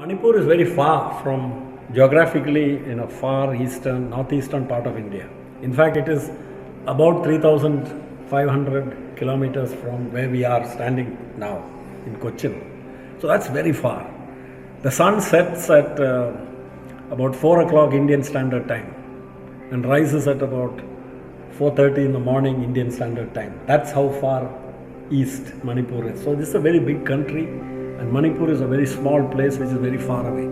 Manipur is very far from geographically in a far eastern, northeastern part of India. In fact, it is about 3,500 kilometers from where we are standing now in Kochi. So that's very far. The sun sets at about 4 o'clock Indian Standard Time and rises at about 4:30 in the morning Indian Standard Time. That's how far east Manipur is. So this is a very big country, and Manipur is a very small place which is very far away.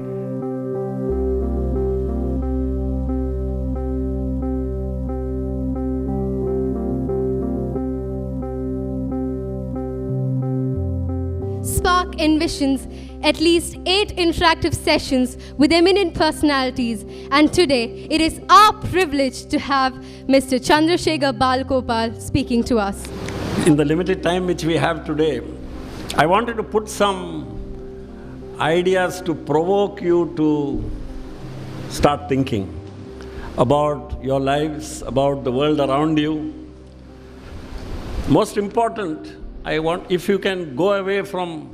Spark envisions at least 8 interactive sessions with eminent personalities, and today it is our privilege to have Mr. Chandrasekhar Balagopal speaking to us. In the limited time which we have today, I wanted to put some ideas to provoke you to start thinking about your lives, about the world around you. Most important, I want, if you can go away from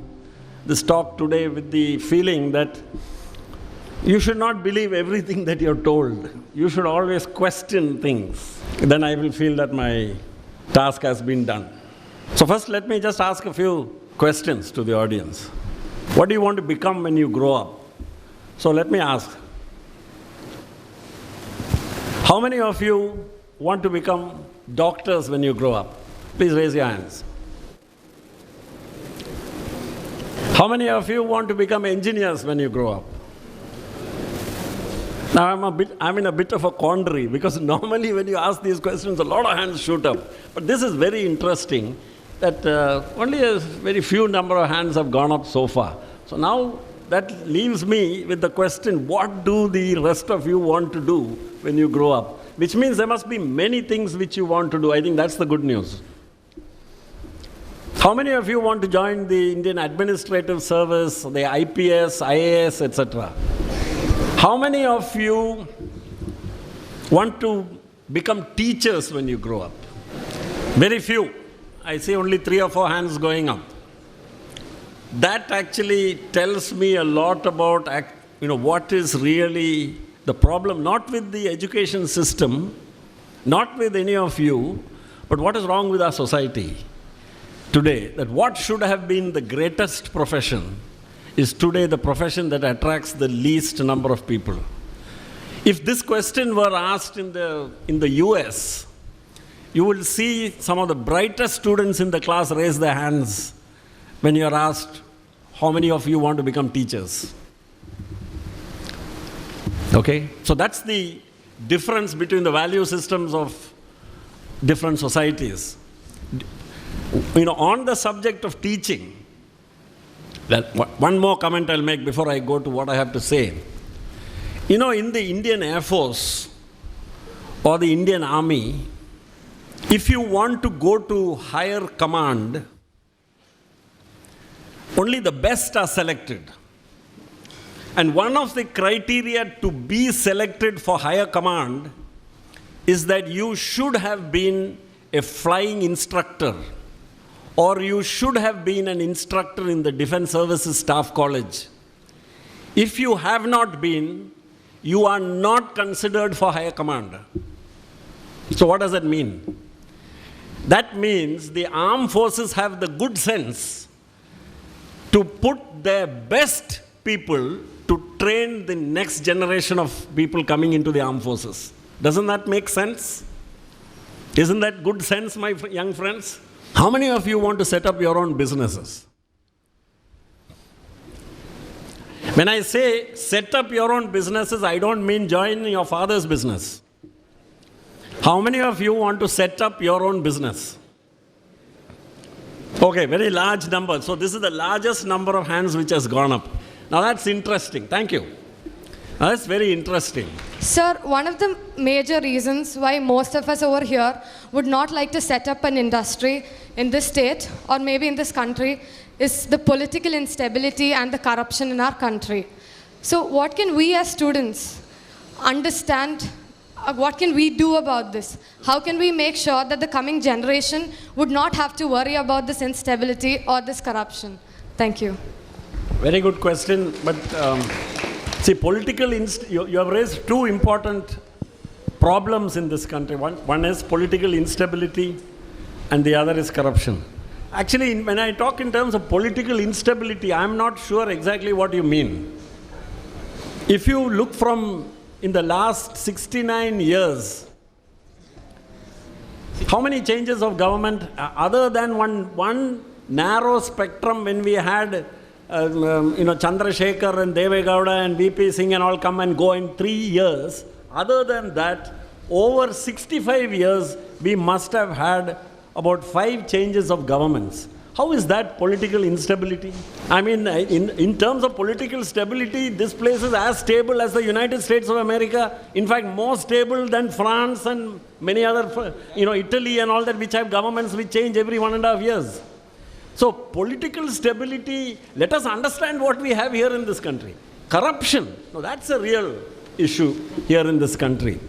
this talk today with the feeling that you should not believe everything that you're told. You should always question things. Then I will feel that my task has been done. So first, let me just ask a few questions to the audience. What do you want to become when you grow up? So let me ask. How many of you want to become doctors when you grow up? Please raise your hands. How many of you want to become engineers when you grow up? Now I'm in a bit of a quandary, because normally when you ask these questions, a lot of hands shoot up. But this is very interesting that only a very few number of hands have gone up so far. So now that leaves me with the question, what do the rest of you want to do when you grow up? Which means there must be many things which you want to do. I think that's the good news. How many of you want to join the Indian Administrative Service, the IPS, IAS, etc.? How many of you want to become teachers when you grow up? Very few. I see only 3 or 4 hands going up. That actually tells me a lot about what is really the problem, not with the education system, not with any of you, but what is wrong with our society today. That what should have been the greatest profession is today the profession that attracts the least number of people. If this question were asked in the US, you will see some of the brightest students in the class raise their hands when you are asked, how many of you want to become teachers? Okay? So that's the difference between the value systems of different societies. On the subject of teaching, one more comment I'll make before I go to what I have to say. In the Indian Air Force or the Indian Army, if you want to go to higher command, only the best are selected. And one of the criteria to be selected for higher command is that you should have been a flying instructor, or you should have been an instructor in the Defense Services Staff College. If you have not been, you are not considered for higher command. So what does that mean? That means the armed forces have the good sense to put their best people to train the next generation of people coming into the armed forces. Doesn't that make sense? Isn't that good sense, my young friends? How many of you want to set up your own businesses? When I say set up your own businesses, I don't mean join your father's business. How many of you want to set up your own business? Okay, very large number. So this is the largest number of hands which has gone up. Now that's interesting. Thank you. Now that's very interesting. Sir, one of the major reasons why most of us over here would not like to set up an industry in this state or maybe in this country is the political instability and the corruption in our country. So what can we as students understand? What can we do about this? How can we make sure that the coming generation would not have to worry about this instability or this corruption? Thank you. Very good question. But see, you have raised two important problems in this country. One is political instability, and the other is corruption. Actually, when I talk in terms of political instability, I'm not sure exactly what you mean. If you look from in the last 69 years, how many changes of government, other than one narrow spectrum when we had Chandrasekhar and Deve Gowda and VP Singh and all come and go in 3 years, other than that, over 65 years, we must have had about 5 changes of governments. How is that political instability? I mean, in terms of political stability, this place is as stable as the United States of America. In fact, more stable than France and many other, Italy and all that, which have governments which change every 1.5 years. So, political stability, let us understand what we have here in this country. Corruption, no, that's a real issue here in this country.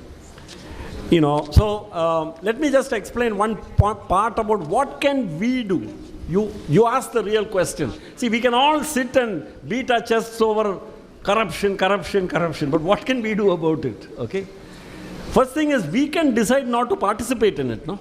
Let me just explain one part about what can we do. You ask the real question. See, we can all sit and beat our chests over corruption, but what can we do about it? Okay? First thing is, we can decide not to participate in it, no?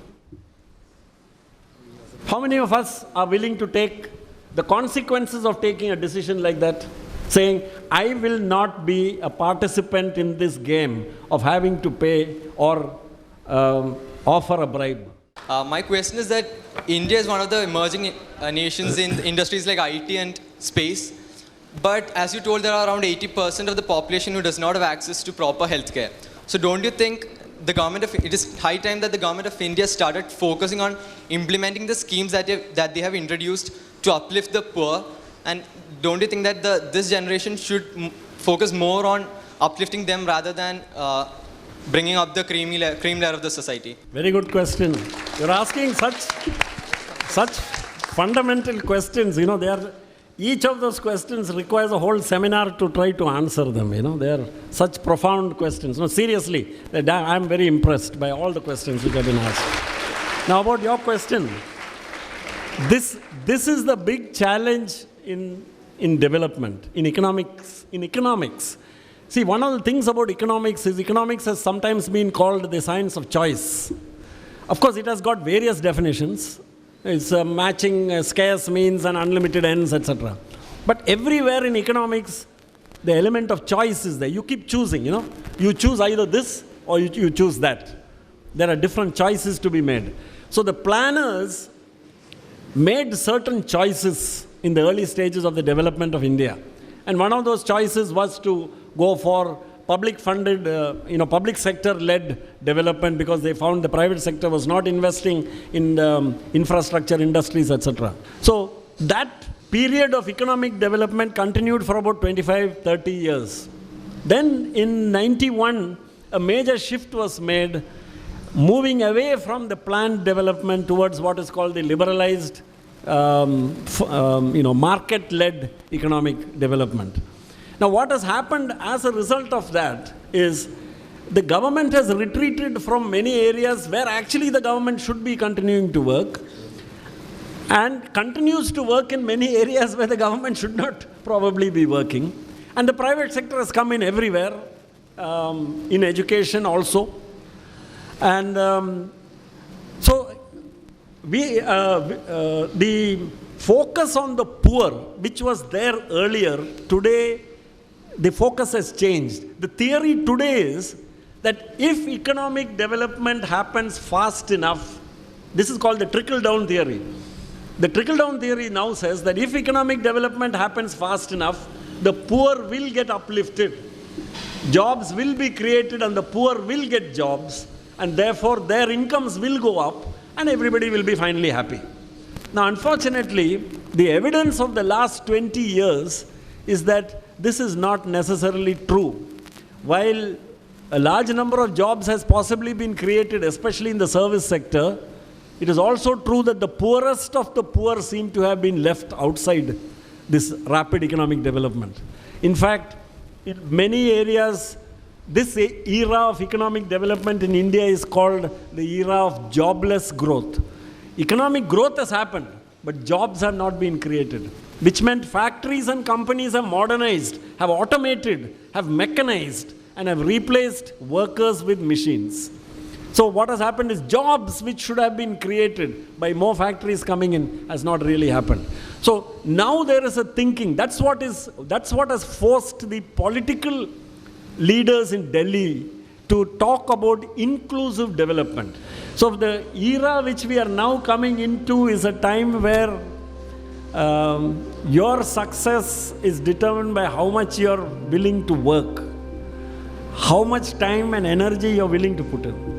How many of us are willing to take the consequences of taking a decision like that? Saying, I will not be a participant in this game of having to pay or offer a bribe. My question is that India is one of the emerging nations in industries like IT and space. But as you told, there are around 80% of the population who does not have access to proper healthcare. So don't you think it is high time that the government of India started focusing on implementing the schemes that they have introduced to uplift the poor? And don't you think that this generation should focus more on uplifting them rather than bringing up the cream layer of the society? Very good question. You're asking such fundamental questions. Each of those questions requires a whole seminar to try to answer them. They are such profound questions. No, seriously, I'm very impressed by all the questions which have been asked. Now, about your question, this is the big challenge in development, in economics. See, one of the things about economics is economics has sometimes been called the science of choice. Of course, it has got various definitions. It's matching scarce means and unlimited ends, etc. But everywhere in economics, the element of choice is there. You keep choosing, You choose either this or you choose that. There are different choices to be made. So the planners made certain choices in the early stages of the development of India. And one of those choices was to go for public-funded, public sector-led development because they found the private sector was not investing in infrastructure, industries, etc. So that period of economic development continued for about 25, 30 years. Then in 91, a major shift was made, moving away from the planned development towards what is called the liberalized, market-led economic development. Now, what has happened as a result of that is the government has retreated from many areas where actually the government should be continuing to work and continues to work in many areas where the government should not probably be working. And the private sector has come in everywhere, in education also. And so the focus on the poor, which was there earlier, today the focus has changed. The theory today is that if economic development happens fast enough, this is called the trickle-down theory. The trickle-down theory now says that if economic development happens fast enough, the poor will get uplifted. Jobs will be created and the poor will get jobs, and therefore their incomes will go up and everybody will be finally happy. Now, unfortunately, the evidence of the last 20 years is that this is not necessarily true. While a large number of jobs has possibly been created, especially in the service sector, it is also true that the poorest of the poor seem to have been left outside this rapid economic development. In fact, in many areas, this era of economic development in India is called the era of jobless growth. Economic growth has happened, but jobs have not been created. which meant factories and companies have modernized, have automated, have mechanized, and have replaced workers with machines. So what has happened is jobs which should have been created by more factories coming in has not really happened. So now there is a thinking. That's what has forced the political leaders in Delhi to talk about inclusive development. So the era which we are now coming into is a time where your success is determined by how much you are willing to work, how much time and energy you are willing to put in.